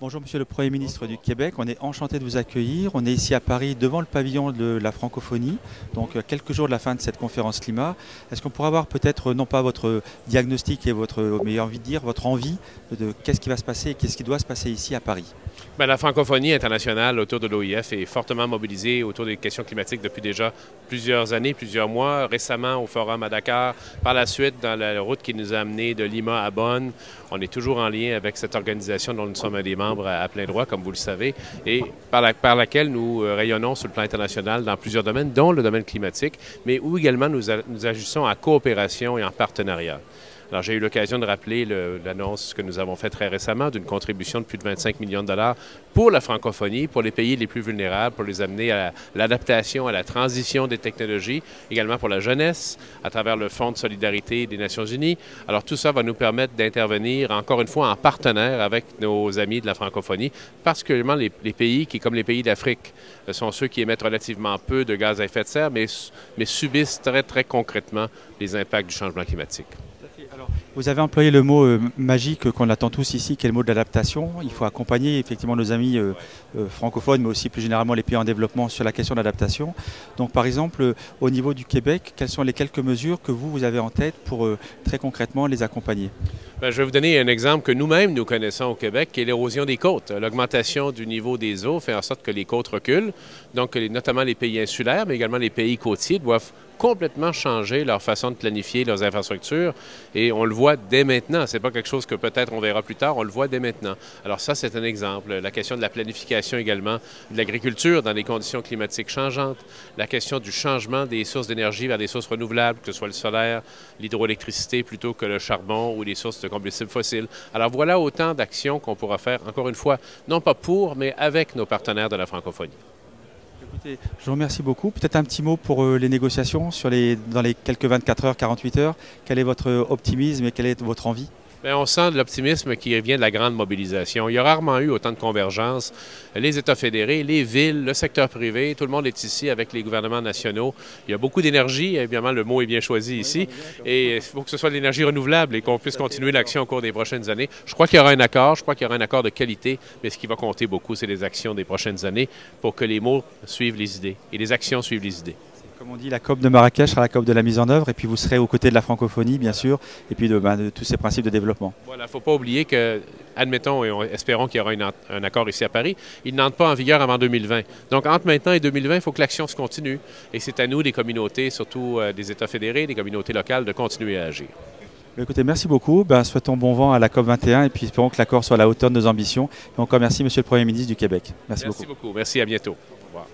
Bonjour Monsieur le Premier ministre du Québec, on est enchanté de vous accueillir. On est ici à Paris devant le pavillon de la francophonie, donc quelques jours de la fin de cette conférence climat. Est-ce qu'on pourrait avoir peut-être non pas votre diagnostic et votre, mais envie de dire, votre envie de qu'est-ce qui va se passer et qu'est-ce qui doit se passer ici à Paris? Bien, la francophonie internationale autour de l'OIF est fortement mobilisée autour des questions climatiques depuis déjà plusieurs années, plusieurs mois. Récemment au Forum à Dakar, par la suite dans la route qui nous a amenés de Lima à Bonn. On est toujours en lien avec cette organisation dont nous sommes des membres à plein droit, comme vous le savez, et par laquelle nous rayonnons sur le plan international dans plusieurs domaines, dont le domaine climatique, mais où également nous agissons en coopération et en partenariat. Alors, j'ai eu l'occasion de rappeler l'annonce que nous avons faite très récemment d'une contribution de plus de 25 millions de dollars pour la francophonie, pour les pays les plus vulnérables, pour les amener à l'adaptation, à la transition des technologies, également pour la jeunesse, à travers le Fonds de solidarité des Nations unies. Alors, tout ça va nous permettre d'intervenir, encore une fois, en partenaire avec nos amis de la francophonie, particulièrement les pays qui, comme les pays d'Afrique, sont ceux qui émettent relativement peu de gaz à effet de serre, mais subissent très, très concrètement les impacts du changement climatique. Alors, vous avez employé le mot magique qu'on attend tous ici, qui est le mot de l'adaptation. Il faut accompagner effectivement nos amis francophones, mais aussi plus généralement les pays en développement sur la question de l'adaptation. Donc par exemple, au niveau du Québec, quelles sont les quelques mesures que vous avez en tête pour très concrètement les accompagner? Bien, je vais vous donner un exemple que nous-mêmes nous connaissons au Québec, qui est l'érosion des côtes. L'augmentation du niveau des eaux fait en sorte que les côtes reculent. Donc notamment les pays insulaires, mais également les pays côtiers doivent complètement changer leur façon de planifier leurs infrastructures et on le voit dès maintenant. Ce n'est pas quelque chose que peut-être on verra plus tard, on le voit dès maintenant. Alors ça, c'est un exemple. La question de la planification également, de l'agriculture dans des conditions climatiques changeantes, la question du changement des sources d'énergie vers des sources renouvelables, que ce soit le solaire, l'hydroélectricité plutôt que le charbon ou les sources de combustibles fossiles. Alors voilà autant d'actions qu'on pourra faire, encore une fois, non pas pour, mais avec nos partenaires de la francophonie. Écoutez, je vous remercie beaucoup. Peut-être un petit mot pour les négociations dans les quelques 24 heures, 48 heures. Quel est votre optimisme et quelle est votre envie? Bien, on sent de l'optimisme qui vient de la grande mobilisation. Il y a rarement eu autant de convergence. Les États fédérés, les villes, le secteur privé, tout le monde est ici avec les gouvernements nationaux. Il y a beaucoup d'énergie, évidemment, le mot est bien choisi ici. Et il faut que ce soit de l'énergie renouvelable et qu'on puisse continuer l'action au cours des prochaines années. Je crois qu'il y aura un accord, je crois qu'il y aura un accord de qualité, mais ce qui va compter beaucoup, c'est les actions des prochaines années pour que les mots suivent les idées et les actions suivent les idées. Comme on dit, la COP de Marrakech sera la COP de la mise en œuvre, et puis vous serez aux côtés de la francophonie, bien sûr, et puis de tous ces principes de développement. Voilà, il ne faut pas oublier que, admettons et espérons qu'il y aura un accord ici à Paris, il n'entre pas en vigueur avant 2020. Donc, entre maintenant et 2020, il faut que l'action se continue. Et c'est à nous, des communautés, surtout des États fédérés, des communautés locales, de continuer à agir. Écoutez, merci beaucoup. Souhaitons bon vent à la COP 21, et puis espérons que l'accord soit à la hauteur de nos ambitions. Et encore merci, Monsieur le Premier ministre du Québec. Merci beaucoup. Merci beaucoup. Merci, à bientôt. Au revoir.